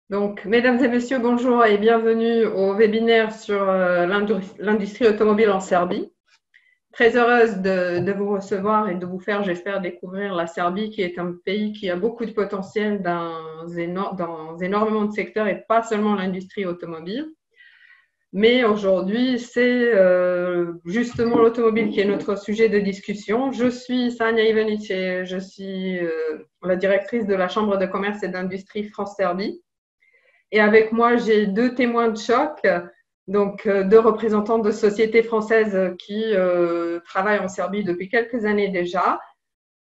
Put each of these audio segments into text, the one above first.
Donc, mesdames et messieurs, bonjour et bienvenue au webinaire sur l'industrie automobile en Serbie. Très heureuse de vous recevoir et de vous faire, j'espère, découvrir la Serbie, qui est un pays qui a beaucoup de potentiel dans énormément de secteurs et pas seulement l'industrie automobile. Mais aujourd'hui, c'est justement l'automobile qui est notre sujet de discussion. Je suis Sanja Ivanic et je suis la directrice de la Chambre de commerce et d'industrie France-Serbie. Et avec moi, j'ai deux témoins de choc, donc deux représentants de sociétés françaises qui travaillent en Serbie depuis quelques années déjà.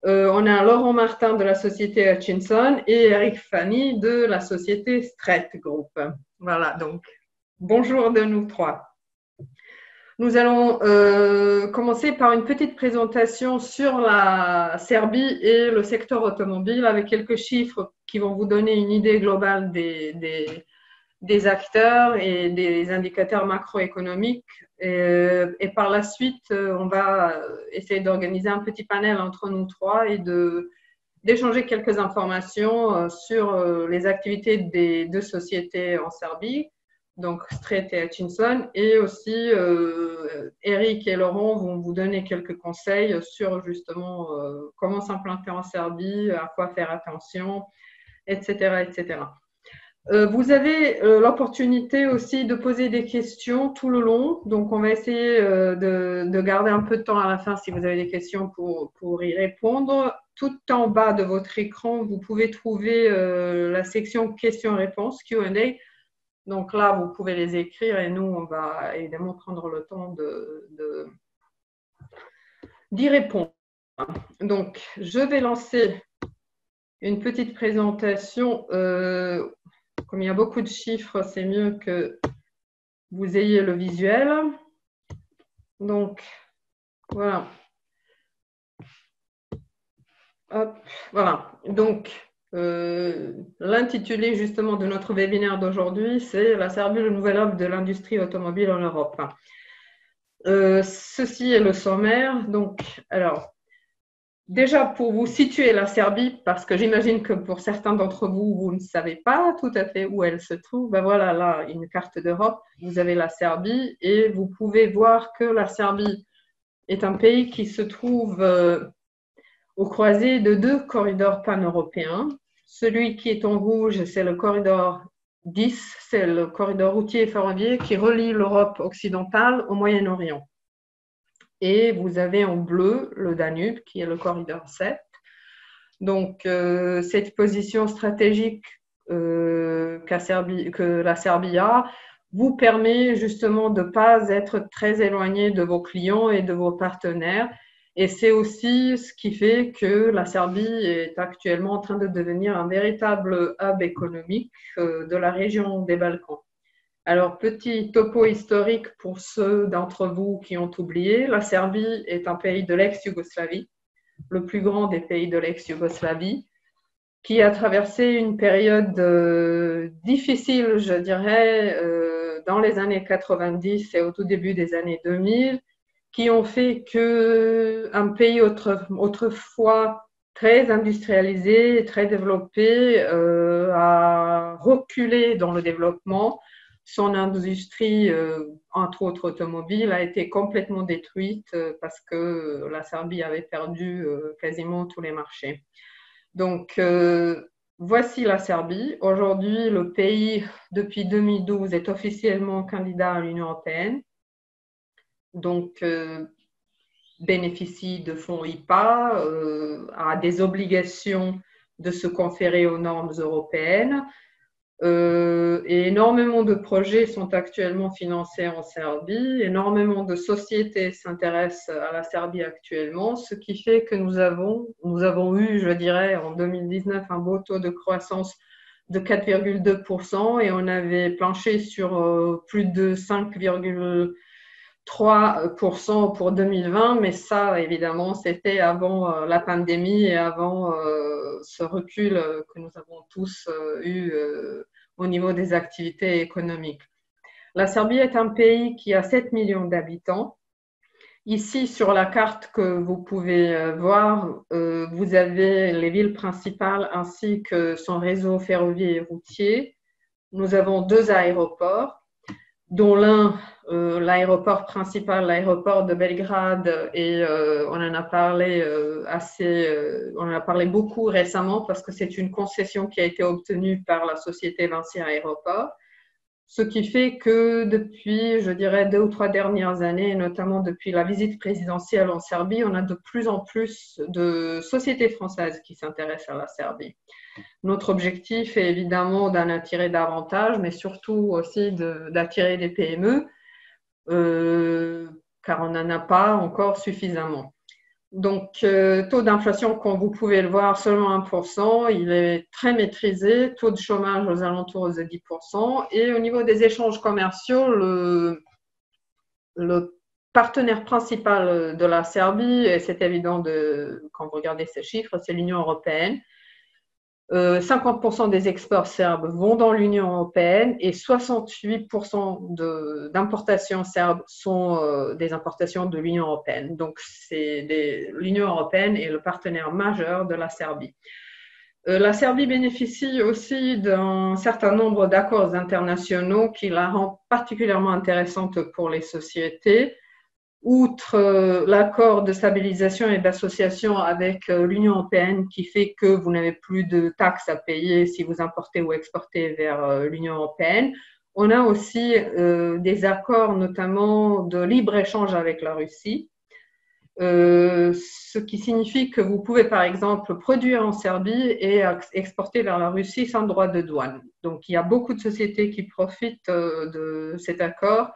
On a Laurent Martin de la société Hutchinson et Eric Fanny de la société Strait Group. Voilà, donc bonjour de nous trois. Nous allons commencer par une petite présentation sur la Serbie et le secteur automobile avec quelques chiffres qui vont vous donner une idée globale des acteurs et des indicateurs macroéconomiques. Et par la suite, on va essayer d'organiser un petit panel entre nous trois et d'échanger quelques informations sur les activités des deux sociétés en Serbie, donc Strait et Hutchinson, et aussi Eric et Laurent vont vous donner quelques conseils sur justement comment s'implanter en Serbie, à quoi faire attention, etc., etc. Vous avez l'opportunité aussi de poser des questions tout le long. Donc, on va essayer de garder un peu de temps à la fin si vous avez des questions pour y répondre. Tout en bas de votre écran, vous pouvez trouver la section questions-réponses, Q&A. Donc là, vous pouvez les écrire et nous, on va évidemment prendre le temps d'y répondre. Donc, je vais lancer une petite présentation. Comme il y a beaucoup de chiffres, c'est mieux que vous ayez le visuel. Donc, voilà. Hop, voilà. Donc, l'intitulé justement de notre webinaire d'aujourd'hui, c'est la Serbie, le nouvel hub de l'industrie automobile en Europe. Ceci est le sommaire. Donc, alors, déjà, pour vous situer la Serbie, parce que j'imagine que pour certains d'entre vous, vous ne savez pas tout à fait où elle se trouve. Ben voilà, là, une carte d'Europe. Vous avez la Serbie et vous pouvez voir que la Serbie est un pays qui se trouve au croisé de deux corridors pan-européens. Celui qui est en rouge, c'est le corridor 10, c'est le corridor routier et ferroviaire qui relie l'Europe occidentale au Moyen-Orient. Et vous avez en bleu le Danube, qui est le corridor 7. Donc, cette position stratégique que la Serbie a vous permet justement de ne pas être très éloigné de vos clients et de vos partenaires. Et c'est aussi ce qui fait que la Serbie est actuellement en train de devenir un véritable hub économique de la région des Balkans. Alors, petit topo historique pour ceux d'entre vous qui ont oublié, la Serbie est un pays de l'ex-Yougoslavie, le plus grand des pays de l'ex-Yougoslavie, qui a traversé une période difficile, je dirais, dans les années 90 et au tout début des années 2000, qui ont fait qu'un pays autrefois très industrialisé, très développé, a reculé dans le développement. Son industrie, entre autres automobile, a été complètement détruite parce que la Serbie avait perdu quasiment tous les marchés. Donc, voici la Serbie. Aujourd'hui, le pays, depuis 2012, est officiellement candidat à l'Union européenne. Donc, bénéficie de fonds IPA, a des obligations de se conférer aux normes européennes. Et énormément de projets sont actuellement financés en Serbie. Énormément de sociétés s'intéressent à la Serbie actuellement, ce qui fait que nous avons eu, je dirais, en 2019, un beau taux de croissance de 4,2% et on avait planché sur plus de 5,3% pour 2020, mais ça, évidemment, c'était avant la pandémie et avant ce recul que nous avons tous eu au niveau des activités économiques. La Serbie est un pays qui a 7 millions d'habitants. Ici, sur la carte que vous pouvez voir, vous avez les villes principales ainsi que son réseau ferroviaire et routier. Nous avons 2 aéroports, dont l'un, l'aéroport principal, l'aéroport de Belgrade, et on en a parlé on en a parlé beaucoup récemment parce que c'est une concession qui a été obtenue par la société Vinci Aéroport. Ce qui fait que depuis, je dirais, 2 ou 3 dernières années, notamment depuis la visite présidentielle en Serbie, on a de plus en plus de sociétés françaises qui s'intéressent à la Serbie. Notre objectif est évidemment d'en attirer davantage, mais surtout aussi d'attirer des PME, car on n'en a pas encore suffisamment. Donc, taux d'inflation, comme vous pouvez le voir, seulement 1%, il est très maîtrisé, taux de chômage aux alentours de 10%, et au niveau des échanges commerciaux, le partenaire principal de la Serbie, et c'est évident quand vous regardez ces chiffres, c'est l'Union européenne. 50% des exports serbes vont dans l'Union européenne et 68% d'importations serbes sont des importations de l'Union européenne. Donc, l'Union européenne est le partenaire majeur de la Serbie. La Serbie bénéficie aussi d'un certain nombre d'accords internationaux qui la rendent particulièrement intéressante pour les sociétés. Outre l'accord de stabilisation et d'association avec l'Union européenne qui fait que vous n'avez plus de taxes à payer si vous importez ou exportez vers l'Union européenne, on a aussi des accords notamment de libre-échange avec la Russie, ce qui signifie que vous pouvez par exemple produire en Serbie et exporter vers la Russie sans droit de douane. Donc il y a beaucoup de sociétés qui profitent de cet accord,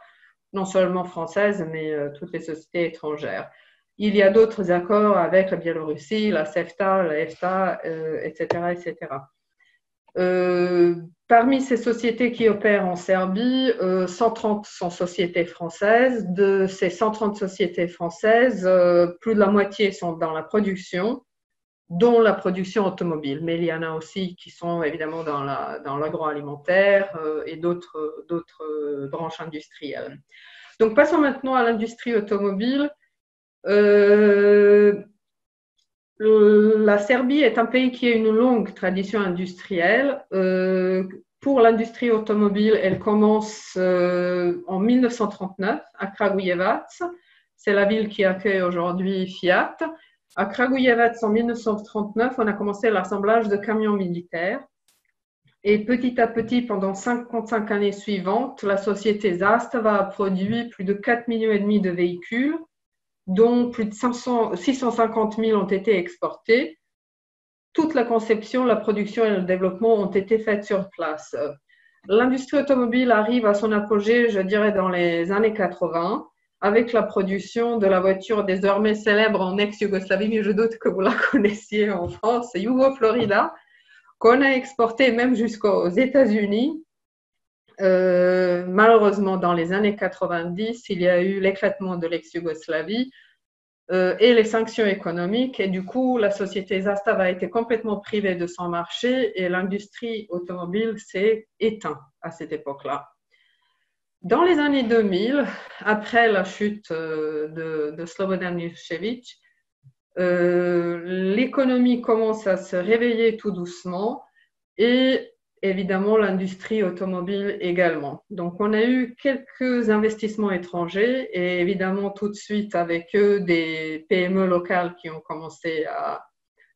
non seulement françaises, mais toutes les sociétés étrangères. Il y a d'autres accords avec la Biélorussie, la CEFTA, la EFTA, etc., etc. Parmi ces sociétés qui opèrent en Serbie, 130 sont sociétés françaises. De ces 130 sociétés françaises, plus de la moitié sont dans la production, dont la production automobile. Mais il y en a aussi qui sont évidemment dans l'agroalimentaire et d'autres branches industrielles. Donc, passons maintenant à l'industrie automobile. La Serbie est un pays qui a une longue tradition industrielle. Pour l'industrie automobile, elle commence en 1939 à Kragujevac. C'est la ville qui accueille aujourd'hui Fiat. À Kragujevac, en 1939, on a commencé l'assemblage de camions militaires. Et petit à petit, pendant 55 années suivantes, la société Zastava a produit plus de 4,5 millions de véhicules, dont plus de 650 000 ont été exportés. Toute la conception, la production et le développement ont été faits sur place. L'industrie automobile arrive à son apogée, je dirais, dans les années 80, avec la production de la voiture désormais célèbre en ex-Yougoslavie, mais je doute que vous la connaissiez en France, Yugo Florida, qu'on a exporté même jusqu'aux États-Unis. Malheureusement, dans les années 90, il y a eu l'éclatement de l'ex-Yougoslavie et les sanctions économiques. Et du coup, la société Zastava a été complètement privée de son marché et l'industrie automobile s'est éteinte à cette époque-là. Dans les années 2000, après la chute de Slobodan Milošević, l'économie commence à se réveiller tout doucement et évidemment l'industrie automobile également. Donc on a eu quelques investissements étrangers et évidemment tout de suite avec eux des PME locales qui ont commencé à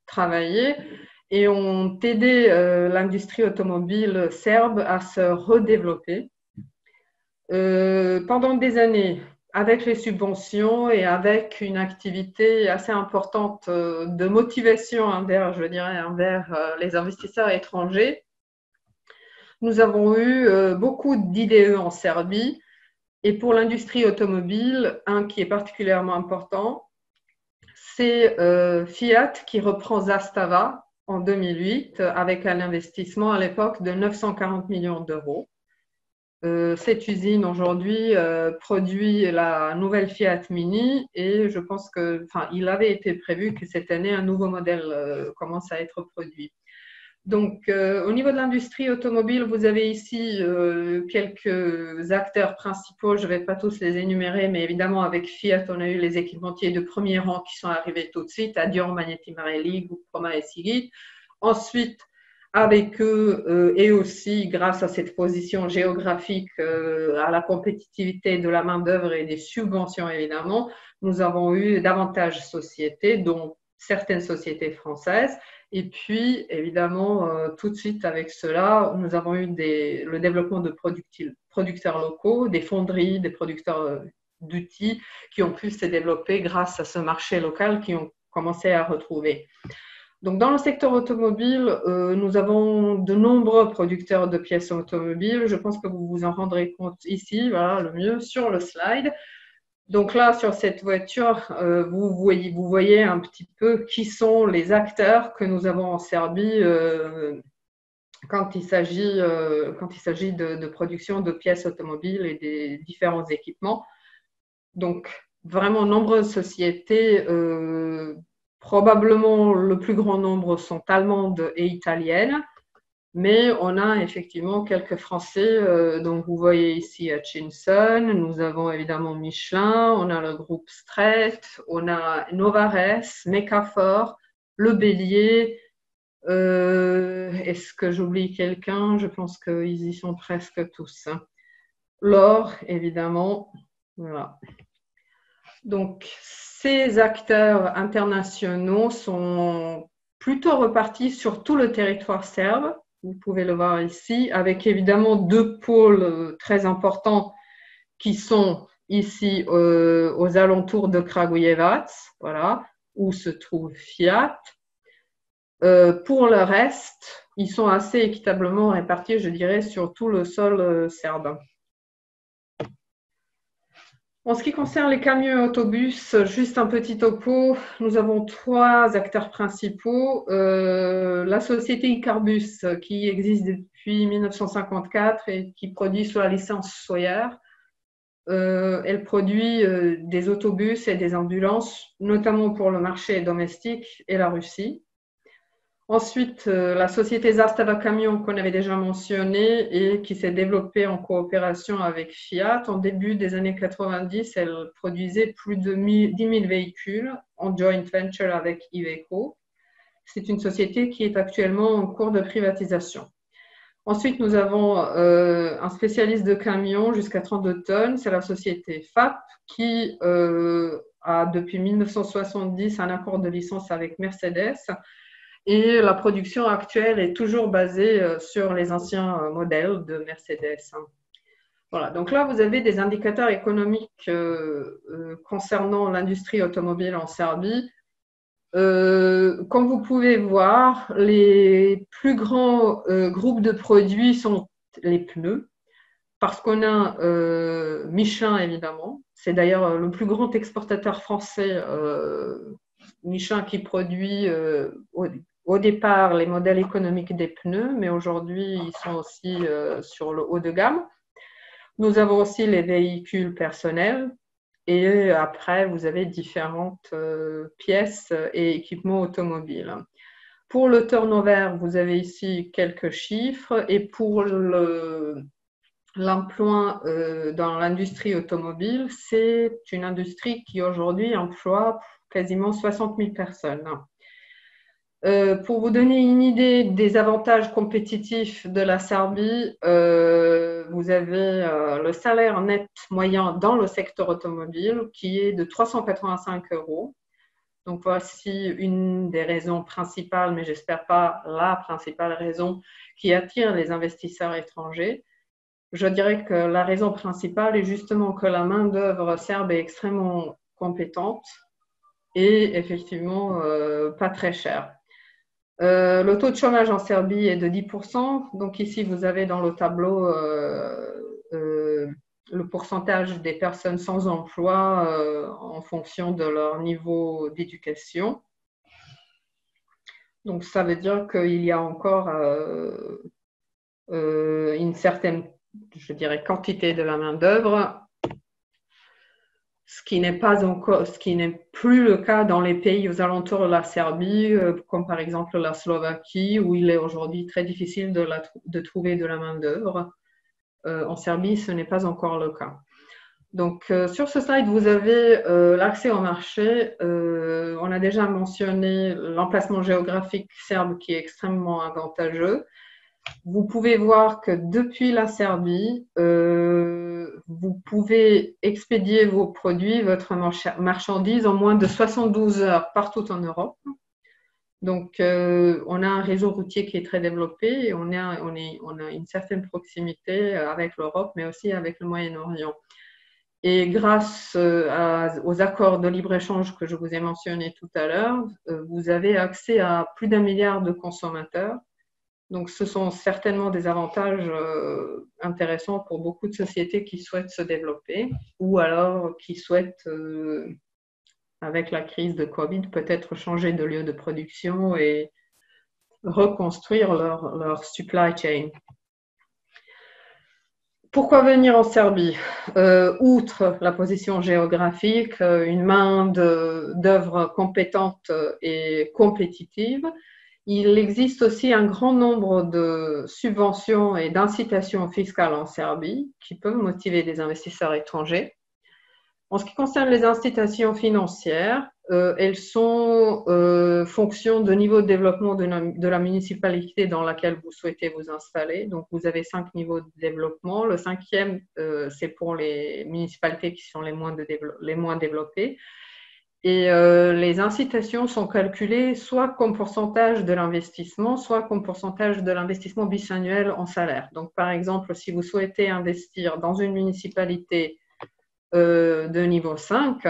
travailler et ont aidé l'industrie automobile serbe à se redévelopper. Pendant des années, avec les subventions et avec une activité assez importante de motivation envers les investisseurs étrangers, nous avons eu beaucoup d'IDE en Serbie. Et pour l'industrie automobile, un qui est particulièrement important, c'est Fiat qui reprend Zastava en 2008 avec un investissement à l'époque de 940 millions d'euros. Cette usine aujourd'hui produit la nouvelle Fiat Mini et je pense il avait été prévu que cette année un nouveau modèle commence à être produit. Donc, au niveau de l'industrie automobile, vous avez ici quelques acteurs principaux. Je ne vais pas tous les énumérer, mais évidemment, avec Fiat, on a eu les équipementiers de premier rang qui sont arrivés tout de suite, Adior, Magneti Marelli, Groupama et Sigit. Ensuite, avec eux et aussi grâce à cette position géographique, à la compétitivité de la main-d'œuvre et des subventions évidemment, nous avons eu davantage de sociétés, dont certaines sociétés françaises. Et puis, évidemment, tout de suite avec cela, nous avons eu le développement de producteurs locaux, des fonderies, des producteurs d'outils qui ont pu se développer grâce à ce marché local qui ont commencé à retrouver. Donc, dans le secteur automobile, nous avons de nombreux producteurs de pièces automobiles. Je pense que vous vous en rendrez compte ici, voilà, le mieux, sur le slide. Donc là, sur cette voiture, vous voyez un petit peu qui sont les acteurs que nous avons en Serbie quand il s'agit de production de pièces automobiles et des différents équipements. Donc, vraiment nombreuses sociétés, probablement le plus grand nombre sont allemandes et italiennes, mais on a effectivement quelques Français. Donc, vous voyez ici Hutchinson, nous avons évidemment Michelin, on a le groupe Strait, on a Novares, Mecafor, Le Bélier. Est-ce que j'oublie quelqu'un? Je pense qu'ils y sont presque tous. L'or, évidemment. Voilà. Donc, ces acteurs internationaux sont plutôt repartis sur tout le territoire serbe. Vous pouvez le voir ici, avec évidemment deux pôles très importants qui sont ici aux alentours de Kragujevac, voilà, où se trouve Fiat. Pour le reste, ils sont assez équitablement répartis, je dirais, sur tout le sol serbe. En ce qui concerne les camions et autobus, juste un petit topo, nous avons trois acteurs principaux. La société Icarbus, qui existe depuis 1954 et qui produit sous la licence Sawyer. Elle produit des autobus et des ambulances, notamment pour le marché domestique et la Russie. Ensuite, la société Zastava Camion qu'on avait déjà mentionnée et qui s'est développée en coopération avec Fiat. En début des années 90, elle produisait plus de 10 000 véhicules en joint venture avec Iveco. C'est une société qui est actuellement en cours de privatisation. Ensuite, nous avons un spécialiste de camions jusqu'à 32 tonnes, c'est la société FAP qui a depuis 1970 un accord de licence avec Mercedes. Et la production actuelle est toujours basée sur les anciens modèles de Mercedes. Voilà, donc là, vous avez des indicateurs économiques concernant l'industrie automobile en Serbie. Comme vous pouvez voir, les plus grands groupes de produits sont les pneus, parce qu'on a Michelin, évidemment. C'est d'ailleurs le plus grand exportateur français, Michelin, qui produit au départ les modèles économiques des pneus, mais aujourd'hui, ils sont aussi sur le haut de gamme. Nous avons aussi les véhicules personnels et après, vous avez différentes pièces et équipements automobiles. Pour le turnover, vous avez ici quelques chiffres et pour l'emploi dans l'industrie automobile, c'est une industrie qui aujourd'hui emploie quasiment 60 000 personnes. Pour vous donner une idée des avantages compétitifs de la Serbie, vous avez le salaire net moyen dans le secteur automobile qui est de 385 €. Donc, voici une des raisons principales, mais j'espère pas la principale raison qui attire les investisseurs étrangers. Je dirais que la raison principale est justement que la main-d'œuvre serbe est extrêmement compétente et effectivement pas très chère. Le taux de chômage en Serbie est de 10%. Donc ici, vous avez dans le tableau le pourcentage des personnes sans emploi en fonction de leur niveau d'éducation. Donc ça veut dire qu'il y a encore une certaine, je dirais, quantité de la main-d'œuvre, ce qui n'est plus le cas dans les pays aux alentours de la Serbie, comme par exemple la Slovaquie, où il est aujourd'hui très difficile de trouver de la main-d'œuvre. En Serbie, ce n'est pas encore le cas. Donc, sur ce slide, vous avez l'accès au marché. On a déjà mentionné l'emplacement géographique serbe qui est extrêmement avantageux. Vous pouvez voir que depuis la Serbie, vous pouvez expédier vos produits, votre marchandise en moins de 72 heures partout en Europe. Donc, on a un réseau routier qui est très développé et on a une certaine proximité avec l'Europe, mais aussi avec le Moyen-Orient. Et grâce aux accords de libre-échange que je vous ai mentionnés tout à l'heure, vous avez accès à plus d'1 milliard de consommateurs. Donc, ce sont certainement des avantages intéressants pour beaucoup de sociétés qui souhaitent se développer ou alors qui souhaitent, avec la crise de Covid, peut-être changer de lieu de production et reconstruire leur supply chain. Pourquoi venir en Serbie? Outre la position géographique, une main d'œuvre compétente et compétitive, il existe aussi un grand nombre de subventions et d'incitations fiscales en Serbie qui peuvent motiver des investisseurs étrangers. En ce qui concerne les incitations financières, elles sont fonction de niveau de développement de la municipalité dans laquelle vous souhaitez vous installer. Donc, vous avez 5 niveaux de développement. Le 5e, c'est pour les municipalités qui sont les moins développées. Et les incitations sont calculées soit comme pourcentage de l'investissement, soit comme pourcentage de l'investissement bisannuel en salaire. Donc, par exemple, si vous souhaitez investir dans une municipalité de niveau 5,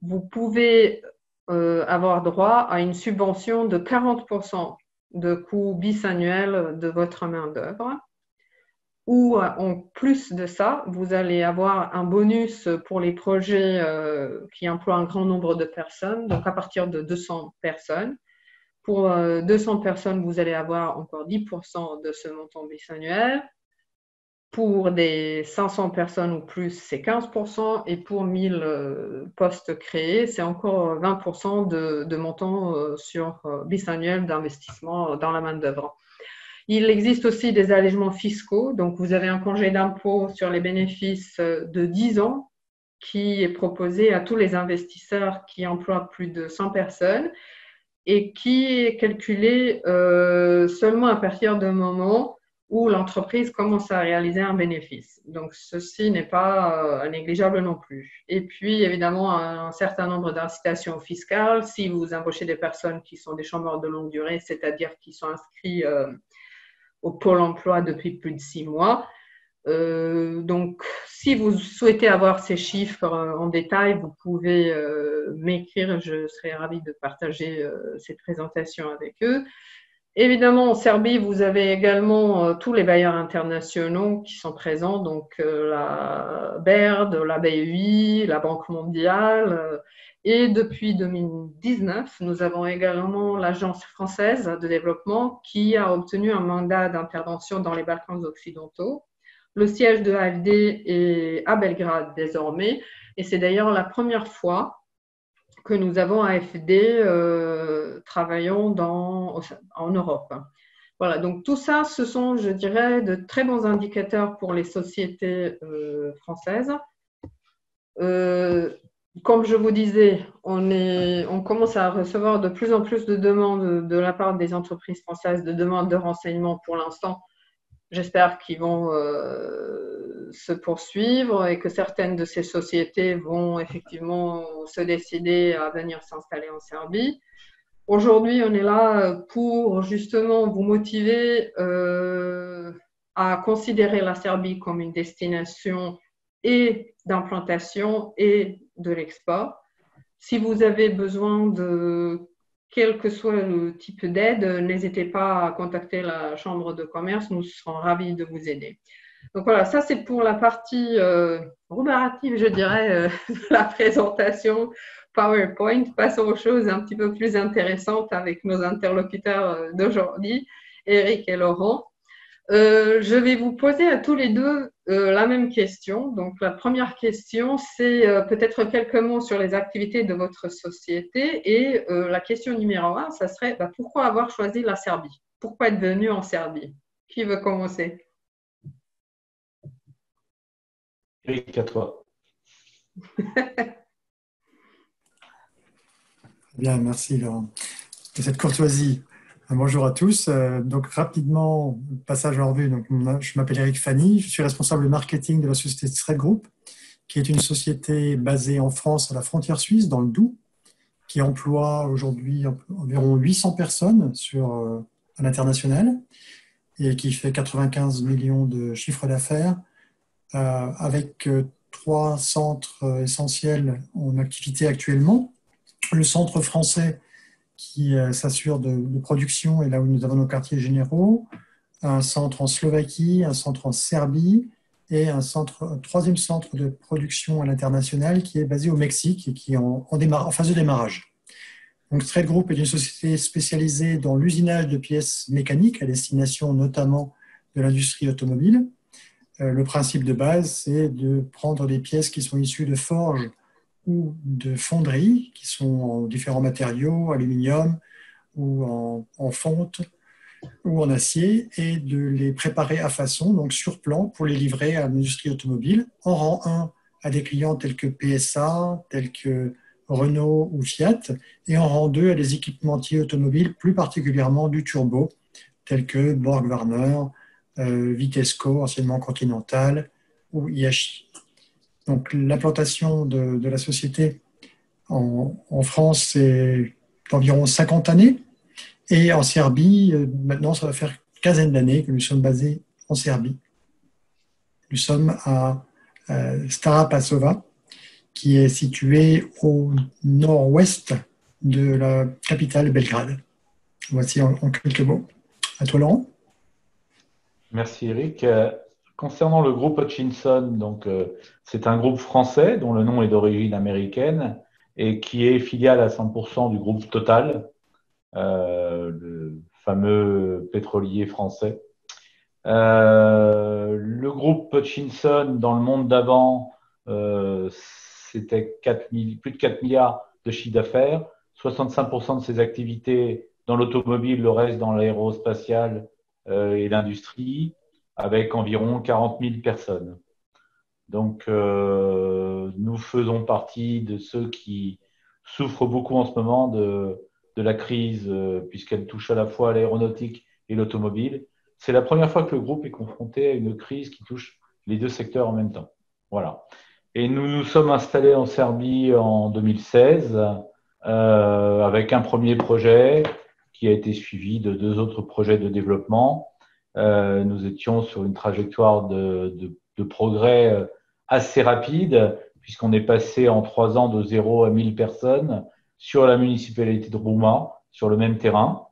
vous pouvez avoir droit à une subvention de 40% de coût bisannuel de votre main-d'œuvre. Ou en plus de ça, vous allez avoir un bonus pour les projets qui emploient un grand nombre de personnes, donc à partir de 200 personnes. Pour 200 personnes, vous allez avoir encore 10% de ce montant bisannuel. Pour des 500 personnes ou plus, c'est 15%. Et pour 1000 postes créés, c'est encore 20% de montant bisannuel d'investissement dans la main-d'œuvre. Il existe aussi des allègements fiscaux. Donc, vous avez un congé d'impôt sur les bénéfices de 10 ans qui est proposé à tous les investisseurs qui emploient plus de 100 personnes et qui est calculé seulement à partir d'un moment où l'entreprise commence à réaliser un bénéfice. Donc, ceci n'est pas négligeable non plus. Et puis, évidemment, un certain nombre d'incitations fiscales. Si vous embauchez des personnes qui sont des chômeurs de longue durée, c'est-à-dire qui sont inscrits au Pôle emploi depuis plus de 6 mois. Donc, si vous souhaitez avoir ces chiffres en détail, vous pouvez m'écrire. Je serai ravie de partager cette présentation avec eux. Évidemment, en Serbie, vous avez également tous les bailleurs internationaux qui sont présents, donc la BERD, la BEI, la Banque mondiale. Et depuis 2019, nous avons également l'Agence française de développement qui a obtenu un mandat d'intervention dans les Balkans occidentaux. Le siège de AFD est à Belgrade désormais, et c'est d'ailleurs la première fois que nous avons AFD travaillant en Europe. Voilà, donc tout ça, ce sont, je dirais, de très bons indicateurs pour les sociétés françaises. Comme je vous disais, on commence à recevoir de plus en plus de demandes de la part des entreprises françaises, de demandes de renseignements pour l'instant. J'espère qu'ils vont se poursuivre et que certaines de ces sociétés vont effectivement se décider à venir s'installer en Serbie. Aujourd'hui, on est là pour justement vous motiver à considérer la Serbie comme une destination et d'implantation et de l'export. Si vous avez besoin de quel que soit le type d'aide, n'hésitez pas à contacter la Chambre de commerce, nous serons ravis de vous aider. Donc voilà, ça c'est pour la partie roubarative, je dirais, de la présentation PowerPoint. Passons aux choses un petit peu plus intéressantes avec nos interlocuteurs d'aujourd'hui, Eric et Laurent. Je vais vous poser à tous les deux la même question. Donc, la première question, c'est peut-être quelques mots sur les activités de votre société. Et la question numéro 1, ça serait pourquoi avoir choisi la Serbie? Pourquoi être venu en Serbie? Qui veut commencer? Eric, à toi. Bien, merci Laurent de cette courtoisie. Bonjour à tous. Donc rapidement, passage en revue. Donc, je m'appelle Eric Fanny, je suis responsable marketing de la société Thread Group, qui est une société basée en France à la frontière suisse, dans le Doubs, qui emploie aujourd'hui environ 800 personnes à l'international et qui fait 95 millions de chiffres d'affaires, avec trois centres essentiels en activité actuellement. Le centre français qui s'assure de production et là où nous avons nos quartiers généraux, un centre en Slovaquie, un centre en Serbie et un troisième centre de production à l'international qui est basé au Mexique et qui est en phase de démarrage. Donc, Thread Group est une société spécialisée dans l'usinage de pièces mécaniques à destination notamment de l'industrie automobile. Le principe de base, c'est de prendre des pièces qui sont issues de forges ou de fonderies, qui sont en différents matériaux, aluminium ou en fonte ou en acier, et de les préparer à façon, donc sur plan, pour les livrer à l'industrie automobile, en rang 1 à des clients tels que PSA, tels que Renault ou Fiat, et en rang 2 à des équipementiers automobiles, plus particulièrement du turbo, tels que Borg-Warner, Vitesco, anciennement Continental, ou IHI. Donc l'implantation de la société en France, c'est d'environ 50 années. Et en Serbie, maintenant, ça va faire une quinzaine d'années que nous sommes basés en Serbie. Nous sommes à Stara Pazova, qui est située au nord-ouest de la capitale Belgrade. Voici en quelques mots. À toi, Laurent. Merci Eric. Concernant le groupe Hutchinson, c'est un groupe français dont le nom est d'origine américaine et qui est filiale à 100% du groupe Total, le fameux pétrolier français. Le groupe Hutchinson, dans le monde d'avant, c'était plus de 4 milliards de chiffre d'affaires, 65% de ses activités dans l'automobile, le reste dans l'aérospatial et l'industrie, avec environ 40 000 personnes. Donc, nous faisons partie de ceux qui souffrent beaucoup en ce moment de la crise, puisqu'elle touche à la fois l'aéronautique et l'automobile. C'est la première fois que le groupe est confronté à une crise qui touche les deux secteurs en même temps. Voilà. Et nous nous sommes installés en Serbie en 2016 avec un premier projet qui a été suivi de deux autres projets de développement. Nous étions sur une trajectoire de progrès assez rapide, puisqu'on est passé en 3 ans de 0 à 1000 personnes sur la municipalité de Rouma, sur le même terrain.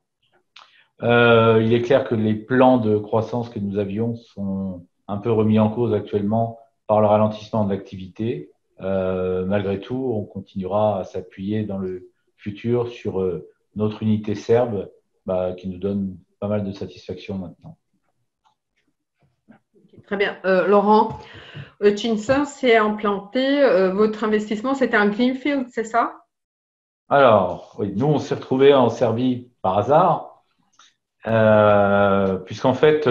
Il est clair que les plans de croissance que nous avions sont un peu remis en cause actuellement par le ralentissement de l'activité. Malgré tout, on continuera à s'appuyer dans le futur sur notre unité serbe qui nous donne pas mal de satisfaction maintenant. Très bien. Laurent, Hutchinson s'est implanté. Votre investissement, c'était un greenfield, c'est ça? Alors, oui, nous, on s'est retrouvés en Serbie par hasard, puisqu'en fait,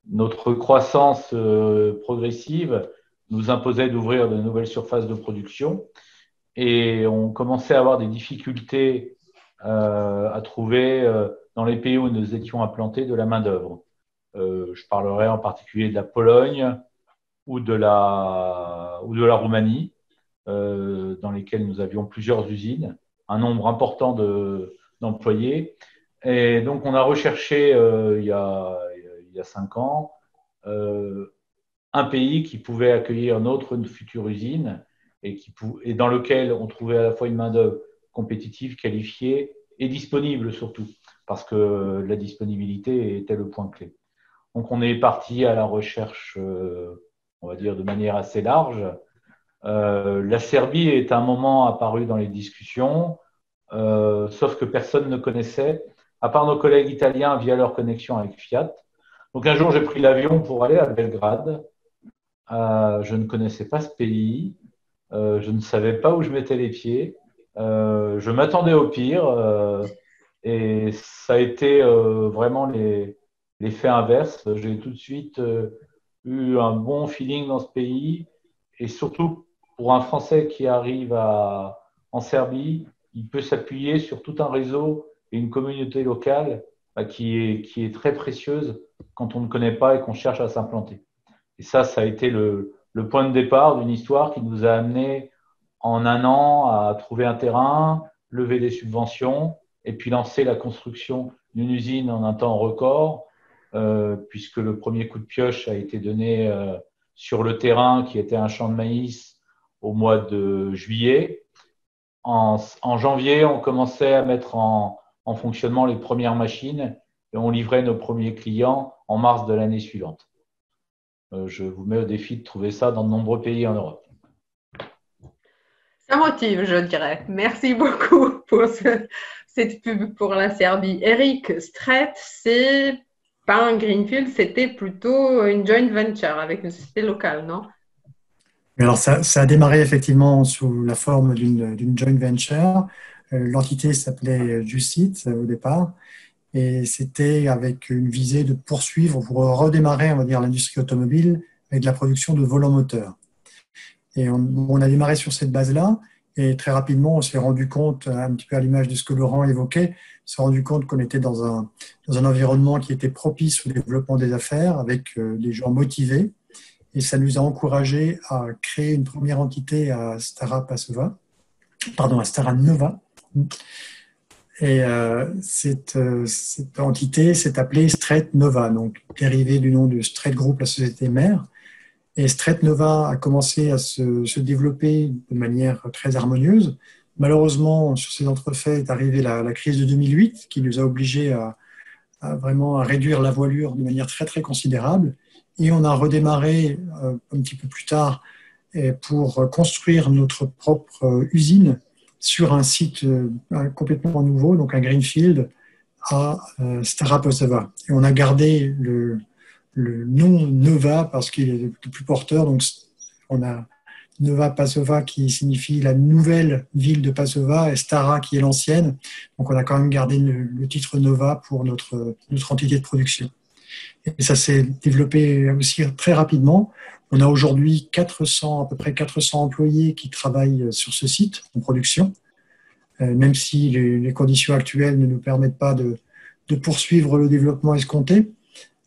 notre croissance progressive nous imposait d'ouvrir de nouvelles surfaces de production et on commençait à avoir des difficultés à trouver dans les pays où nous étions implantés de la main-d'œuvre. Je parlerai en particulier de la Pologne ou de la Roumanie, dans lesquelles nous avions plusieurs usines, un nombre important d'employés. Et donc, on a recherché il y a 5 ans un pays qui pouvait accueillir notre future usine et dans lequel on trouvait à la fois une main-d'œuvre compétitive, qualifiée et disponible surtout, parce que la disponibilité était le point clé. Donc, on est parti à la recherche, on va dire, de manière assez large. La Serbie est à un moment apparue dans les discussions, sauf que personne ne connaissait, à part nos collègues italiens via leur connexion avec Fiat. Donc, un jour, j'ai pris l'avion pour aller à Belgrade. Je ne connaissais pas ce pays. Je ne savais pas où je mettais les pieds. Je m'attendais au pire. Et ça a été vraiment l'effet inverse. J'ai tout de suite eu un bon feeling dans ce pays et surtout pour un Français qui arrive en Serbie, il peut s'appuyer sur tout un réseau et une communauté locale qui est très précieuse quand on ne connaît pas et qu'on cherche à s'implanter. Et ça a été le point de départ d'une histoire qui nous a amené en un an à trouver un terrain, lever des subventions et puis lancer la construction d'une usine en un temps record, puisque le premier coup de pioche a été donné sur le terrain qui était un champ de maïs au mois de juillet. En janvier, on commençait à mettre en fonctionnement les premières machines et on livrait nos premiers clients en mars de l'année suivante. Je vous mets au défi de trouver ça dans de nombreux pays en Europe. Ça motive, je dirais. Merci beaucoup pour cette pub pour la Serbie. Eric, Stret, c'est pas un greenfield, c'était plutôt une joint venture avec une société locale, non? Alors, ça a démarré effectivement sous la forme d'une joint venture. L'entité s'appelait Jusit au départ, et c'était avec une visée de poursuivre, pour redémarrer, on va dire, l'industrie automobile avec la production de volants moteurs. Et on a démarré sur cette base-là, et très rapidement, on s'est rendu compte, un petit peu à l'image de ce que Laurent évoquait, on s'est rendu compte qu'on était dans un environnement qui était propice au développement des affaires, avec des gens motivés. Et ça nous a encouragés à créer une première entité à Stara Nova. Et cette entité s'est appelée Stret Nova, donc dérivée du nom de Stret Group, la société mère. Et Stret Nova a commencé à se développer de manière très harmonieuse. Malheureusement, sur ces entrefaits est arrivée la crise de 2008 qui nous a obligés à vraiment réduire la voilure de manière très très considérable. Et on a redémarré un petit peu plus tard pour construire notre propre usine sur un site complètement nouveau, donc un greenfield à Stara Pazova. Et on a gardé le nom Nova parce qu'il est le plus porteur. Donc on a Nova Pazova qui signifie la nouvelle ville de Pazova et Stara qui est l'ancienne. Donc on a quand même gardé le titre Nova pour notre entité de production. Et ça s'est développé aussi très rapidement. On a aujourd'hui à peu près 400 employés qui travaillent sur ce site en production, même si les conditions actuelles ne nous permettent pas de poursuivre le développement escompté.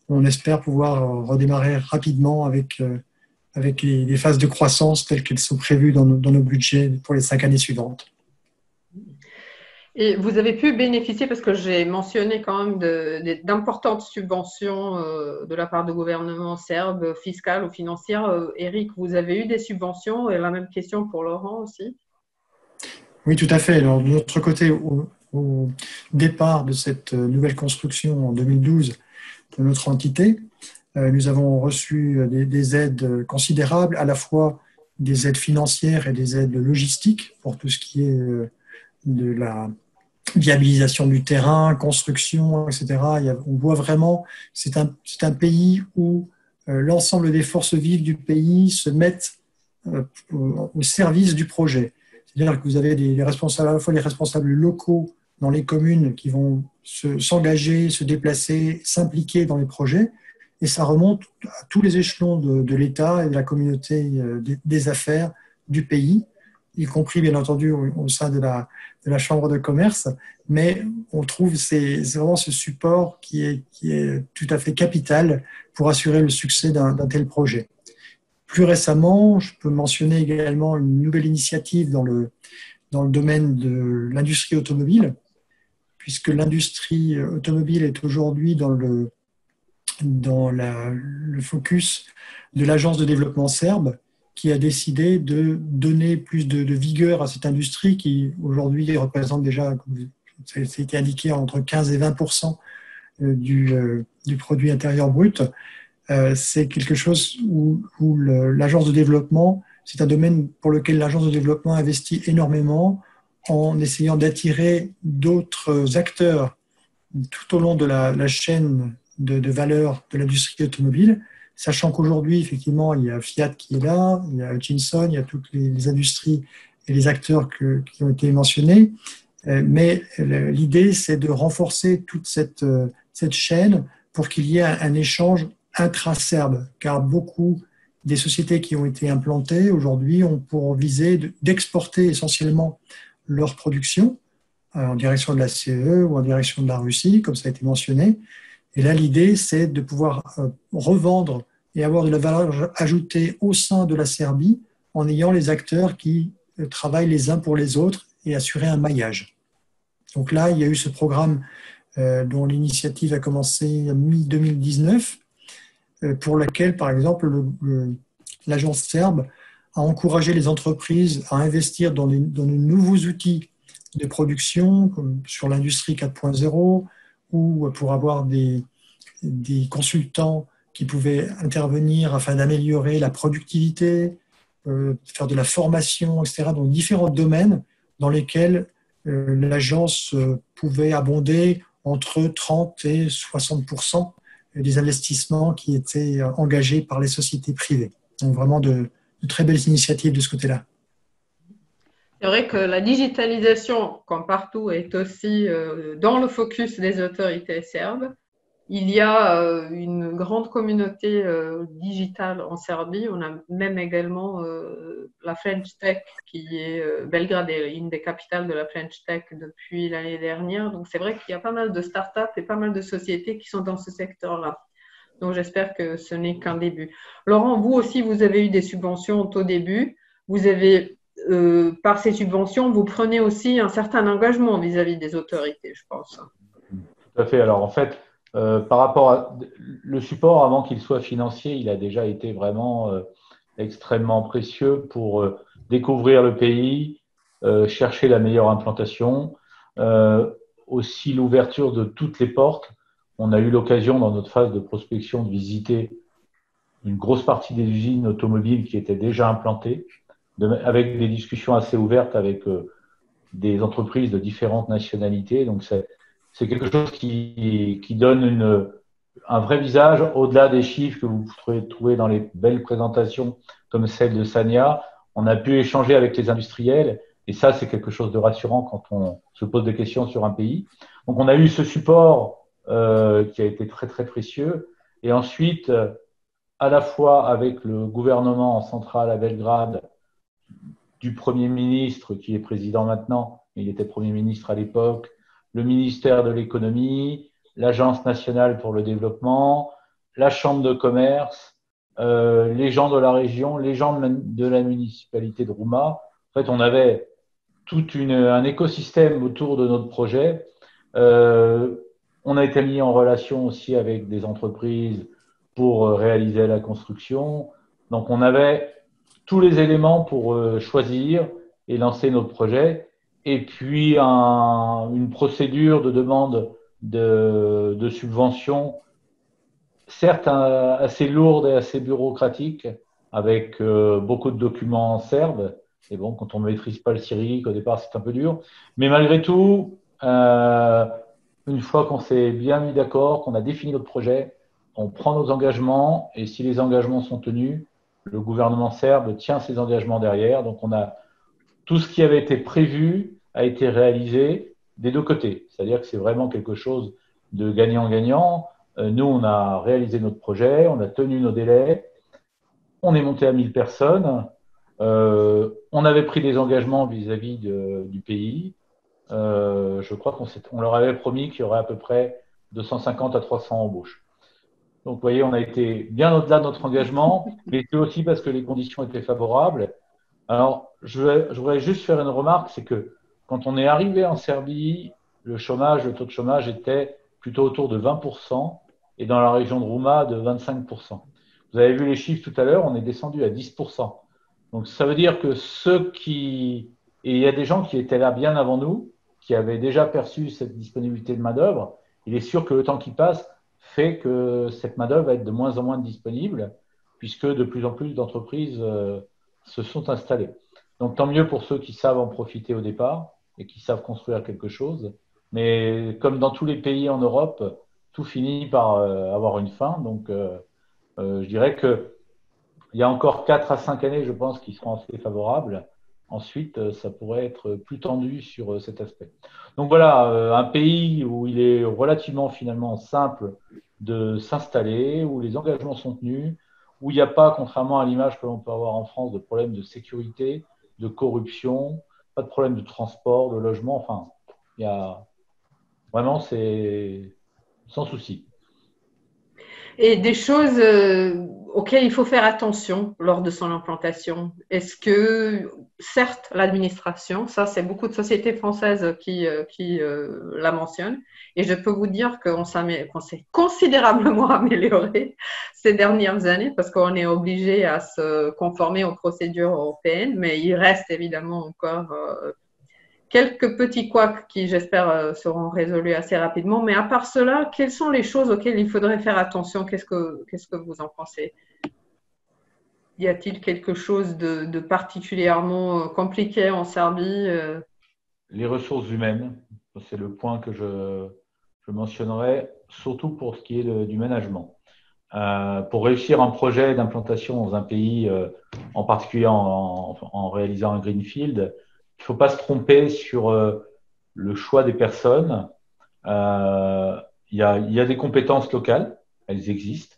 On espère pouvoir redémarrer rapidement avec les phases de croissance telles qu'elles sont prévues dans nos budgets pour les 5 années suivantes. Et vous avez pu bénéficier, parce que j'ai mentionné quand même d'importantes subventions de la part du gouvernement serbe, fiscales ou financières. Eric, vous avez eu des subventions? Et la même question pour Laurent aussi. Oui, tout à fait. Alors, de notre côté, au départ de cette nouvelle construction en 2012 de notre entité, nous avons reçu des aides considérables, à la fois des aides financières et des aides logistiques pour tout ce qui est de la viabilisation du terrain, construction, etc. On voit vraiment, c'est un pays où l'ensemble des forces vives du pays se mettent au service du projet. C'est-à-dire que vous avez les responsables, à la fois les responsables locaux dans les communes qui vont s'engager, se déplacer, s'impliquer dans les projets, et ça remonte à tous les échelons de l'État et de la communauté des affaires du pays, y compris bien entendu au sein de la Chambre de commerce, mais on trouve c'est vraiment ce support qui est tout à fait capital pour assurer le succès d'un tel projet. Plus récemment, je peux mentionner également une nouvelle initiative dans le domaine de l'industrie automobile, puisque l'industrie automobile est aujourd'hui dans le focus de l'Agence de développement serbe, qui a décidé de donner plus de vigueur à cette industrie qui aujourd'hui représente déjà, ça a été indiqué, entre 15 et 20% du produit intérieur brut. C'est quelque chose où l'agence de développement, c'est un domaine pour lequel l'agence de développement investit énormément en essayant d'attirer d'autres acteurs tout au long de la chaîne de valeur de l'industrie automobile, sachant qu'aujourd'hui, effectivement, il y a Fiat qui est là, il y a Hutchinson, il y a toutes les industries et les acteurs qui ont été mentionnés. Mais l'idée, c'est de renforcer toute cette chaîne pour qu'il y ait un échange intra-serbe, car beaucoup des sociétés qui ont été implantées aujourd'hui ont pour visée d'exporter essentiellement leur production en direction de la CE ou en direction de la Russie, comme ça a été mentionné. Et là, l'idée, c'est de pouvoir revendre et avoir de la valeur ajoutée au sein de la Serbie en ayant les acteurs qui travaillent les uns pour les autres et assurer un maillage. Donc là, il y a eu ce programme dont l'initiative a commencé en mi-2019, pour lequel, par exemple, l'agence serbe a encouragé les entreprises à investir dans de nouveaux outils de production, comme sur l'industrie 4.0, ou pour avoir des consultants qui pouvaient intervenir afin d'améliorer la productivité, faire de la formation, etc. Donc différents domaines dans lesquels l'agence pouvait abonder entre 30 et 60% des investissements qui étaient engagés par les sociétés privées. Donc vraiment de très belles initiatives de ce côté-là. C'est vrai que la digitalisation, comme partout, est aussi dans le focus des autorités serbes. Il y a une grande communauté digitale en Serbie. On a même également la French Tech qui est Belgrade est une des capitales de la French Tech depuis l'année dernière. Donc c'est vrai qu'il y a pas mal de startups et pas mal de sociétés qui sont dans ce secteur-là. Donc j'espère que ce n'est qu'un début. Laurent, vous aussi, vous avez eu des subventions au début. Vous avez, par ces subventions, vous prenez aussi un certain engagement vis-à-vis des autorités, je pense. Tout à fait. Alors en fait, par rapport à le support, avant qu'il soit financier, il a déjà été vraiment extrêmement précieux pour découvrir le pays, chercher la meilleure implantation, aussi l'ouverture de toutes les portes. On a eu l'occasion dans notre phase de prospection de visiter une grosse partie des usines automobiles qui étaient déjà implantées, avec des discussions assez ouvertes avec des entreprises de différentes nationalités. Donc c'est quelque chose qui donne un vrai visage au-delà des chiffres que vous pouvez trouver dans les belles présentations comme celle de Sania. On a pu échanger avec les industriels et ça, c'est quelque chose de rassurant quand on se pose des questions sur un pays. Donc, on a eu ce support qui a été très, très précieux. Et ensuite, à la fois avec le gouvernement central à Belgrade, du Premier ministre qui est président maintenant, mais il était Premier ministre à l'époque, le ministère de l'économie, l'Agence nationale pour le développement, la Chambre de commerce, les gens de la région, les gens de la municipalité de Rouma. En fait, on avait tout un écosystème autour de notre projet. On a été mis en relation aussi avec des entreprises pour réaliser la construction. Donc, on avait tous les éléments pour choisir et lancer notre projet. Et puis, une procédure de demande de subvention, certes assez lourde et assez bureaucratique, avec beaucoup de documents en serbe. Et bon, quand on ne maîtrise pas le cyrillique, au départ, c'est un peu dur. Mais malgré tout, une fois qu'on s'est bien mis d'accord, qu'on a défini notre projet, on prend nos engagements. Et si les engagements sont tenus, le gouvernement serbe tient ses engagements derrière. Donc, tout ce qui avait été prévu a été réalisé des deux côtés. C'est-à-dire que c'est vraiment quelque chose de gagnant-gagnant. Nous, on a réalisé notre projet, on a tenu nos délais, on est monté à 1000 personnes, on avait pris des engagements vis-à-vis du pays. Je crois qu'on leur avait promis qu'il y aurait à peu près 250 à 300 embauches. Donc, vous voyez, on a été bien au-delà de notre engagement, mais c'est aussi parce que les conditions étaient favorables. Alors, je voudrais juste faire une remarque, c'est que quand on est arrivé en Serbie, le taux de chômage était plutôt autour de 20% et dans la région de Rouma de 25%. Vous avez vu les chiffres tout à l'heure, on est descendu à 10%. Donc, ça veut dire que et il y a des gens qui étaient là bien avant nous, qui avaient déjà perçu cette disponibilité de main-d'œuvre. Il est sûr que le temps qui passe fait que cette main-d'œuvre va être de moins en moins disponible, puisque de plus en plus d'entreprises se sont installées. Donc, tant mieux pour ceux qui savent en profiter au départ et qui savent construire quelque chose. Mais comme dans tous les pays en Europe, tout finit par avoir une fin. Donc, je dirais qu'il y a encore 4 à 5 années, je pense, qui seront assez favorables. Ensuite, ça pourrait être plus tendu sur cet aspect. Donc voilà, un pays où il est relativement finalement simple de s'installer, où les engagements sont tenus, où il n'y a pas, contrairement à l'image que l'on peut avoir en France, de problème de sécurité, de corruption, pas de problème de transport, de logement. Enfin, il y a vraiment, c'est sans souci. Et des choses auxquelles il faut faire attention lors de son implantation. Est-ce que, certes, l'administration, ça, c'est beaucoup de sociétés françaises qui la mentionnent, et je peux vous dire qu'on s'est considérablement amélioré ces dernières années parce qu'on est obligé à se conformer aux procédures européennes, mais il reste évidemment encore quelques petits couacs qui, j'espère, seront résolus assez rapidement. Mais à part cela, quelles sont les choses auxquelles il faudrait faire attention? Qu'est-ce que vous en pensez? Y a-t-il quelque chose de particulièrement compliqué en Serbie? Les ressources humaines, c'est le point que je mentionnerai, surtout pour ce qui est du management. Pour réussir un projet d'implantation dans un pays, en particulier en réalisant un greenfield, il ne faut pas se tromper sur le choix des personnes. Il y a des compétences locales, elles existent.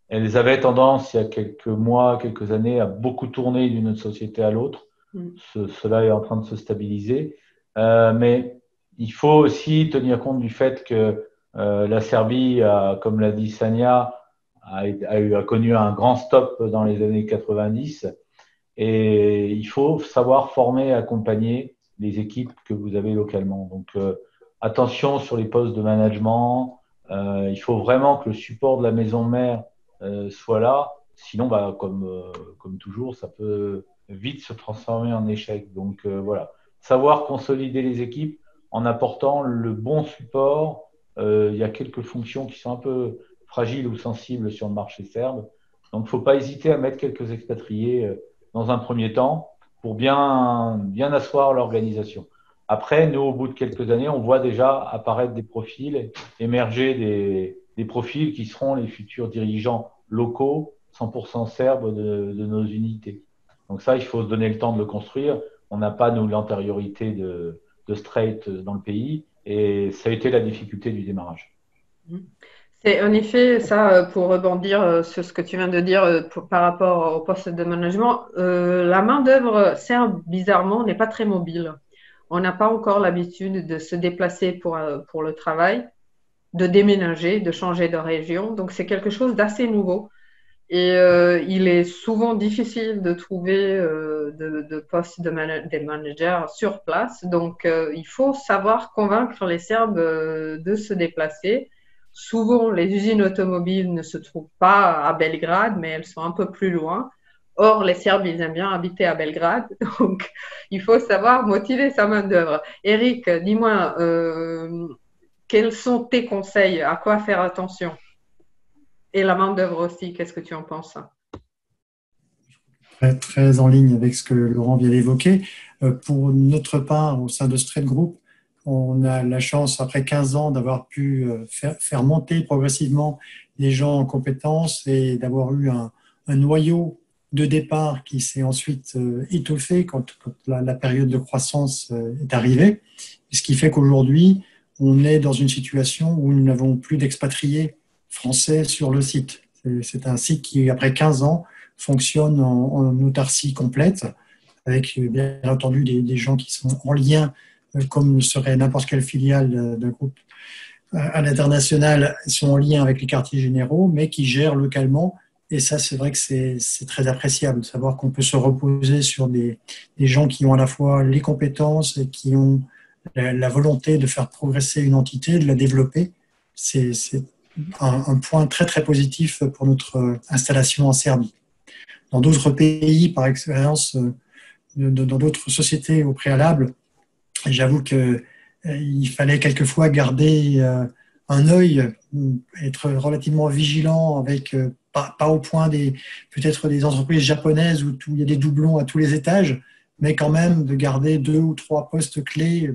Elles avaient tendance, il y a quelques mois, quelques années, à beaucoup tourner d'une société à l'autre. Cela est en train de se stabiliser. Mais il faut aussi tenir compte du fait que la Serbie, comme l'a dit Sania, a connu un grand stop dans les années 90. Et il faut savoir former et accompagner les équipes que vous avez localement. Donc, attention sur les postes de management. Il faut vraiment que le support de la maison mère soit là. Sinon, comme toujours, ça peut vite se transformer en échec. Donc, voilà. Savoir consolider les équipes en apportant le bon support. Il y a quelques fonctions qui sont un peu fragiles ou sensibles sur le marché serbe. Donc, il ne faut pas hésiter à mettre quelques expatriés dans un premier temps pour bien asseoir l'organisation. Après, nous, au bout de quelques années, on voit déjà apparaître des profils, émerger des profils qui seront les futurs dirigeants locaux, 100% serbes de nos unités. Donc ça, il faut se donner le temps de le construire. On n'a pas, nous, l'antériorité de Straight dans le pays et ça a été la difficulté du démarrage. C'est en effet ça, pour rebondir sur ce que tu viens de dire par rapport au poste de management, la main-d'œuvre serbe, bizarrement, n'est pas très mobile. On n'a pas encore l'habitude de se déplacer pour le travail, de déménager, de changer de région. Donc, c'est quelque chose d'assez nouveau. Et il est souvent difficile de trouver de postes des managers sur place. Donc, il faut savoir convaincre les Serbes de se déplacer. Souvent, les usines automobiles ne se trouvent pas à Belgrade, mais elles sont un peu plus loin. Or, les Serbes, ils aiment bien habiter à Belgrade, donc il faut savoir motiver sa main-d'œuvre. Eric, dis-moi, quels sont tes conseils? À quoi faire attention? Et la main-d'œuvre aussi, qu'est-ce que tu en penses? Très, très en ligne avec ce que Laurent vient d'évoquer. Pour notre part, au sein de Straight Group, on a la chance, après 15 ans, d'avoir pu faire monter progressivement les gens en compétences et d'avoir eu un noyau de départ qui s'est ensuite étoffé quand la période de croissance est arrivée. Ce qui fait qu'aujourd'hui, on est dans une situation où nous n'avons plus d'expatriés français sur le site. C'est un site qui, après 15 ans, fonctionne en autarcie complète, avec bien entendu des gens qui sont en lien comme serait n'importe quelle filiale d'un groupe à l'international, sont en lien avec les quartiers généraux, mais qui gèrent localement. Et ça, c'est vrai que c'est très appréciable de savoir qu'on peut se reposer sur des gens qui ont à la fois les compétences et qui ont la volonté de faire progresser une entité, de la développer. C'est un point très, très positif pour notre installation en Serbie. Dans d'autres pays, par expérience, dans d'autres sociétés au préalable, j'avoue qu'il fallait quelquefois garder un œil, être relativement vigilant avec, pas au point peut-être des entreprises japonaises où il y a des doublons à tous les étages, mais quand même de garder 2 ou 3 postes clés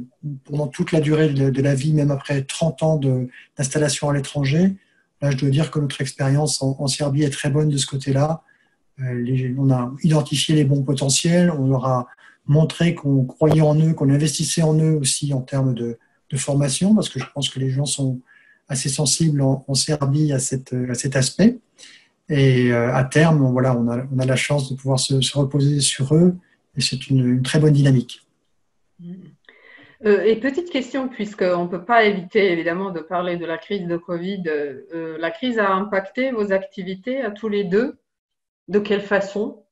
pendant toute la durée de la vie, même après 30 ans d'installation à l'étranger. Là, je dois dire que notre expérience en Serbie est très bonne de ce côté-là. On a identifié les bons potentiels, on leur a montré qu'on croyait en eux, qu'on investissait en eux aussi en termes de formation, parce que je pense que les gens sont assez sensibles en Serbie à cet aspect. Et à terme, voilà, on a la chance de pouvoir se reposer sur eux et c'est une très bonne dynamique. Et petite question, puisqu'on ne peut pas éviter évidemment de parler de la crise de Covid, la crise a impacté vos activités à tous les deux? De quelle façon?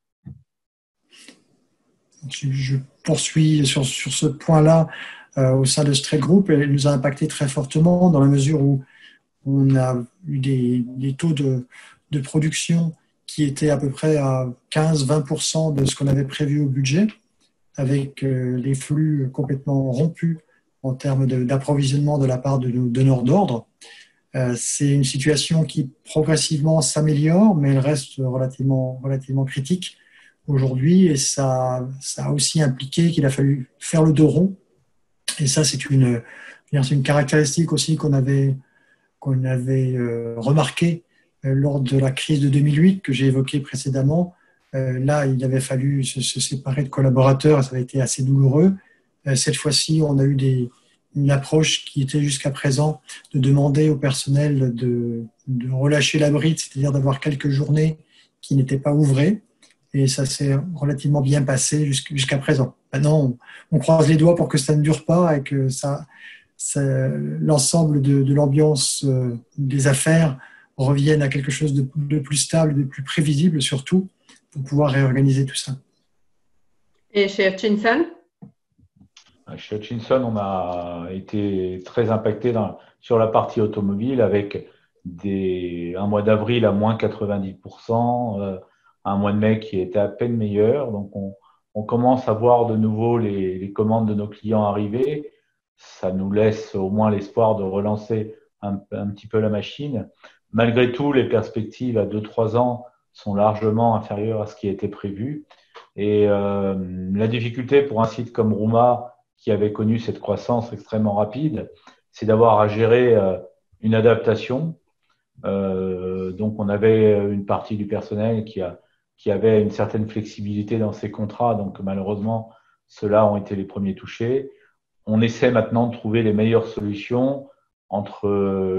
Je poursuis sur ce point-là au sein de Strait Group. Elle nous a impacté très fortement dans la mesure où on a eu des taux de production qui étaient à peu près à 15-20% de ce qu'on avait prévu au budget, avec les flux complètement rompus en termes d'approvisionnement de la part de nos donneurs d'ordre. C'est une situation qui progressivement s'améliore, mais elle reste relativement critique aujourd'hui et ça a aussi impliqué qu'il a fallu faire le dos rond. Et ça, c'est une caractéristique aussi qu'on avait remarqué lors de la crise de 2008 que j'ai évoquée précédemment. Là, il avait fallu se séparer de collaborateurs, ça avait été assez douloureux. Cette fois-ci, on a eu une approche qui était jusqu'à présent de demander au personnel de relâcher la bride, c'est-à-dire d'avoir quelques journées qui n'étaient pas ouvrées. Et ça s'est relativement bien passé jusqu'à présent. Maintenant, on croise les doigts pour que ça ne dure pas et que l'ensemble de l'ambiance des affaires revienne à quelque chose de plus stable, de plus prévisible surtout, pour pouvoir réorganiser tout ça. Et chez Hutchinson? Chez Hutchinson, on a été très impacté sur la partie automobile avec un mois d'avril à moins 90%, un mois de mai qui était à peine meilleur. Donc, on commence à voir de nouveau les commandes de nos clients arriver. Ça nous laisse au moins l'espoir de relancer un petit peu la machine. Malgré tout, les perspectives à 2-3 ans sont largement inférieures à ce qui était prévu. Et la difficulté pour un site comme Rouma, qui avait connu cette croissance extrêmement rapide, c'est d'avoir à gérer une adaptation. Donc, on avait une partie du personnel qui avait une certaine flexibilité dans ses contrats. Donc, malheureusement, ceux-là ont été les premiers touchés. On essaie maintenant de trouver les meilleures solutions entre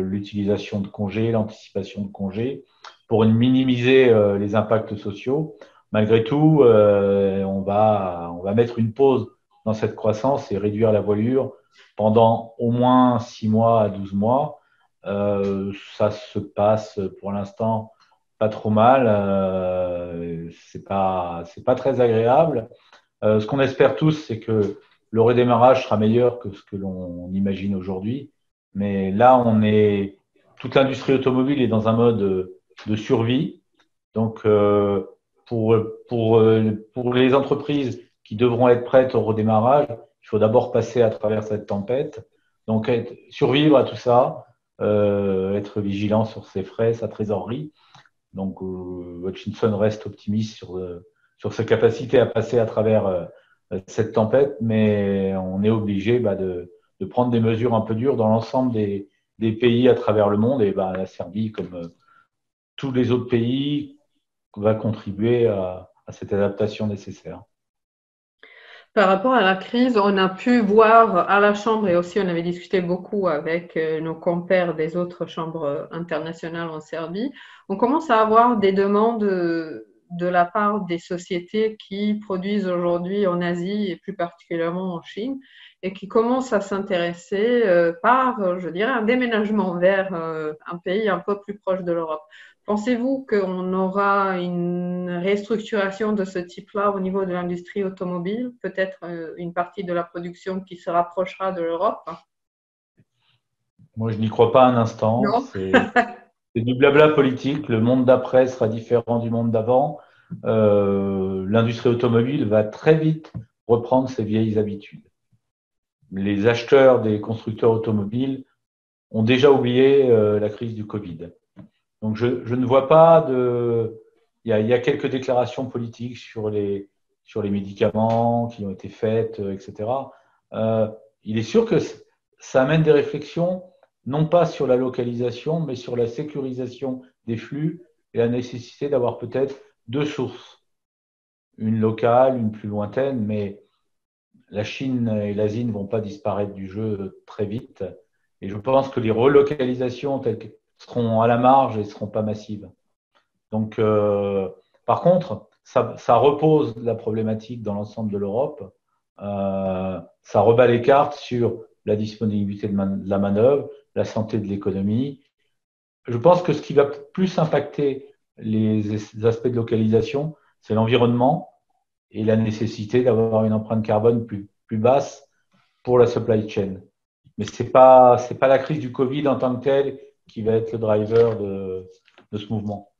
l'utilisation de congés, l'anticipation de congés, pour minimiser les impacts sociaux. Malgré tout, on va mettre une pause dans cette croissance et réduire la voilure pendant au moins 6 mois à 12 mois. Ça se passe pour l'instant pas trop mal. C'est pas très agréable. Ce qu'on espère tous, c'est que le redémarrage sera meilleur que ce que l'on imagine aujourd'hui. Mais là, toute l'industrie automobile est dans un mode de survie. Donc, pour les entreprises qui devront être prêtes au redémarrage, il faut d'abord passer à travers cette tempête. Donc, survivre à tout ça, être vigilant sur ses frais, sa trésorerie. Donc, Hutchinson reste optimiste sur sa capacité à passer à travers cette tempête, mais on est obligé de prendre des mesures un peu dures dans l'ensemble des pays à travers le monde. Et la Serbie, comme tous les autres pays, va contribuer à cette adaptation nécessaire. Par rapport à la crise, on a pu voir à la Chambre et aussi on avait discuté beaucoup avec nos compères des autres chambres internationales en Serbie, on commence à avoir des demandes de la part des sociétés qui produisent aujourd'hui en Asie et plus particulièrement en Chine et qui commencent à s'intéresser par, je dirais, un déménagement vers un pays un peu plus proche de l'Europe. Pensez-vous qu'on aura une restructuration de ce type-là au niveau de l'industrie automobile, peut-être une partie de la production qui se rapprochera de l'Europe? Moi, je n'y crois pas un instant. Non. C'est du blabla politique. Le monde d'après sera différent du monde d'avant. L'industrie automobile va très vite reprendre ses vieilles habitudes. Les acheteurs des constructeurs automobiles ont déjà oublié la crise du Covid. Donc, je ne vois pas de. Il y a quelques déclarations politiques sur les médicaments qui ont été faites, etc. Il est sûr que ça amène des réflexions, non pas sur la localisation, mais sur la sécurisation des flux et la nécessité d'avoir peut-être 2 sources. Une locale, une plus lointaine, mais la Chine et l'Asie ne vont pas disparaître du jeu très vite. Et je pense que les relocalisations telles que seront à la marge et ne seront pas massives. Donc, par contre, ça repose la problématique dans l'ensemble de l'Europe. Ça rebat les cartes sur la disponibilité de la manœuvre, la santé de l'économie. Je pense que ce qui va plus impacter les aspects de localisation, c'est l'environnement et la nécessité d'avoir une empreinte carbone plus basse pour la supply chain. Mais c'est pas la crise du Covid en tant que telle qui va être le driver de ce mouvement.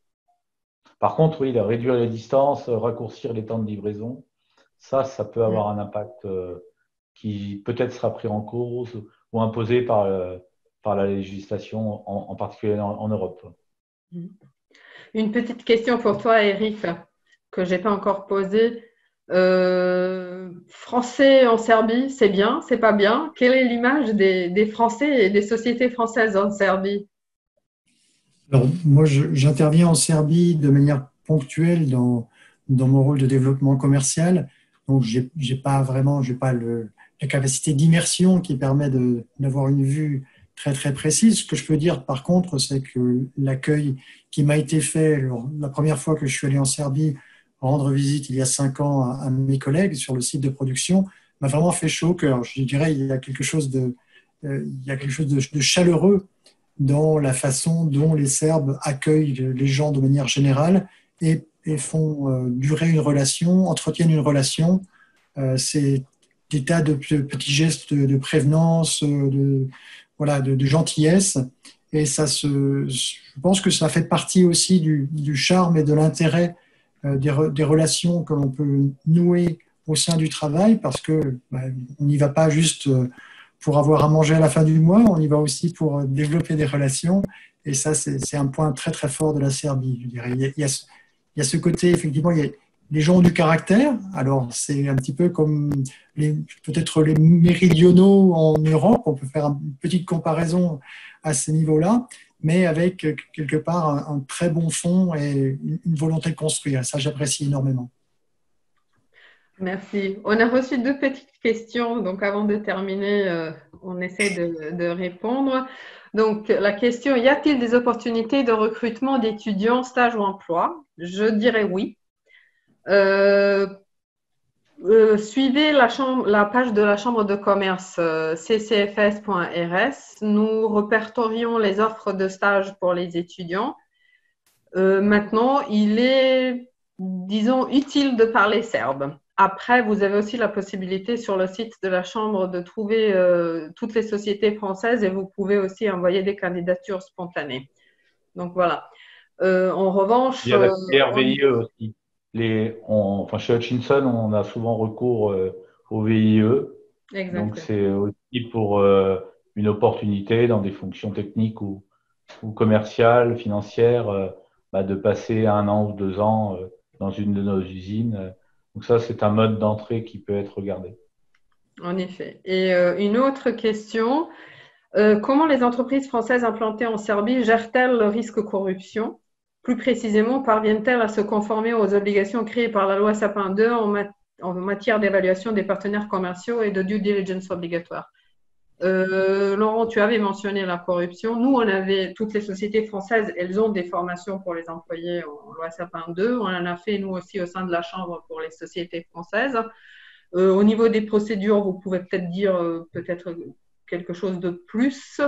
Par contre, oui, réduire les distances, raccourcir les temps de livraison, ça peut avoir un impact qui peut-être sera pris en cause ou imposé par la législation, en particulier en Europe. Une petite question pour toi, Eric, que je n'ai pas encore posée. Français en Serbie, c'est bien, c'est pas bien. Quelle est l'image des Français et des sociétés françaises en Serbie? Alors, moi, j'interviens en Serbie de manière ponctuelle dans mon rôle de développement commercial. Donc, j'ai pas la capacité d'immersion qui permet d'avoir une vue très, très précise. Ce que je peux dire, par contre, c'est que l'accueil qui m'a été fait la première fois que je suis allé en Serbie rendre visite il y a 5 ans à mes collègues sur le site de production m'a vraiment fait chaud au cœur. Je dirais, il y a quelque chose de chaleureux dans la façon dont les Serbes accueillent les gens de manière générale et font durer une relation, entretiennent une relation. C'est des tas de petits gestes de prévenance, de gentillesse. Et je pense que ça fait partie aussi du charme et de l'intérêt des relations que l'on peut nouer au sein du travail, parce que on n'y va pas juste pour avoir à manger à la fin du mois, on y va aussi pour développer des relations. Et ça, c'est un point très, très fort de la Serbie, je dirais. Il y a ce côté, effectivement, les gens ont du caractère. Alors, c'est un petit peu comme peut-être les méridionaux en Europe. On peut faire une petite comparaison à ce niveau-là, mais avec quelque part un très bon fond et une volonté de construire. Ça, j'apprécie énormément. Merci. On a reçu 2 petites questions. Donc, avant de terminer, on essaie de répondre. Donc, la question, y a-t-il des opportunités de recrutement d'étudiants, stage ou emploi? Je dirais oui. Suivez la page de la Chambre de commerce ccfs.rs. Nous répertorions les offres de stage pour les étudiants. Maintenant, il est, disons, utile de parler serbe. Après, vous avez aussi la possibilité sur le site de la Chambre de trouver toutes les sociétés françaises et vous pouvez aussi envoyer des candidatures spontanées. Donc voilà. En revanche… Il y a la filière VIE aussi. Chez Hutchinson, on a souvent recours au VIE. Exactement. Donc, c'est aussi pour une opportunité dans des fonctions techniques ou commerciales, financières, de passer 1 an ou 2 ans dans une de nos usines. Donc ça, c'est un mode d'entrée qui peut être regardé. En effet. Et une autre question, comment les entreprises françaises implantées en Serbie gèrent-elles le risque corruption? Plus précisément, parviennent-elles à se conformer aux obligations créées par la loi Sapin 2 en matière d'évaluation des partenaires commerciaux et de due diligence obligatoire? Laurent, tu avais mentionné la corruption. Nous, toutes les sociétés françaises, elles ont des formations pour les employés en loi Sapin 2. On en a fait, nous aussi, au sein de la Chambre pour les sociétés françaises. Au niveau des procédures, vous pouvez peut-être dire peut-être quelque chose de plus,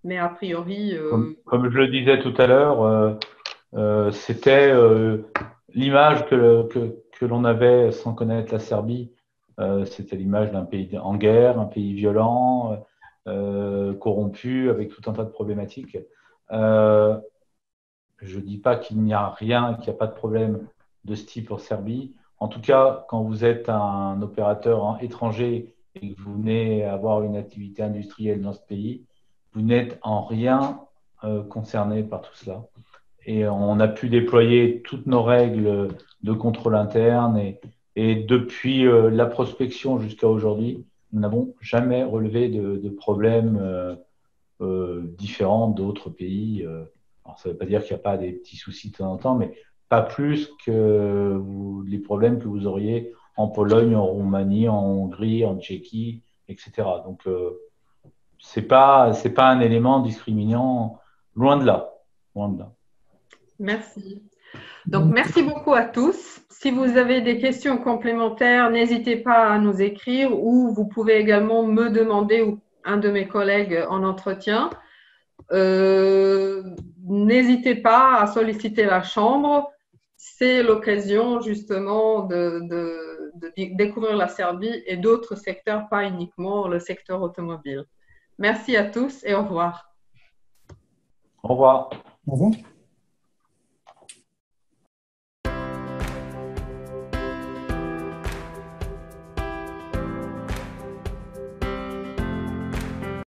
mais a priori… Comme je le disais tout à l'heure, c'était l'image que l'on avait sans connaître la Serbie. C'était l'image d'un pays en guerre, un pays violent, corrompu, avec tout un tas de problématiques. Je ne dis pas qu'il n'y a rien, qu'il n'y a pas de problème de ce type en Serbie. En tout cas, quand vous êtes un opérateur étranger et que vous venez avoir une activité industrielle dans ce pays, vous n'êtes en rien concerné par tout cela. Et on a pu déployer toutes nos règles de contrôle interne et depuis la prospection jusqu'à aujourd'hui, nous n'avons jamais relevé de problèmes différents d'autres pays. Alors, ça ne veut pas dire qu'il n'y a pas des petits soucis de temps en temps, mais pas plus que les problèmes que vous auriez en Pologne, en Roumanie, en Hongrie, en Tchéquie, etc. Donc, c'est pas un élément discriminant, loin de là. Loin de là. Merci. Donc, merci beaucoup à tous. Si vous avez des questions complémentaires, n'hésitez pas à nous écrire ou vous pouvez également me demander ou un de mes collègues en entretien. N'hésitez pas à solliciter la Chambre. C'est l'occasion justement de découvrir la Serbie et d'autres secteurs, pas uniquement le secteur automobile. Merci à tous et au revoir. Au revoir. Au revoir.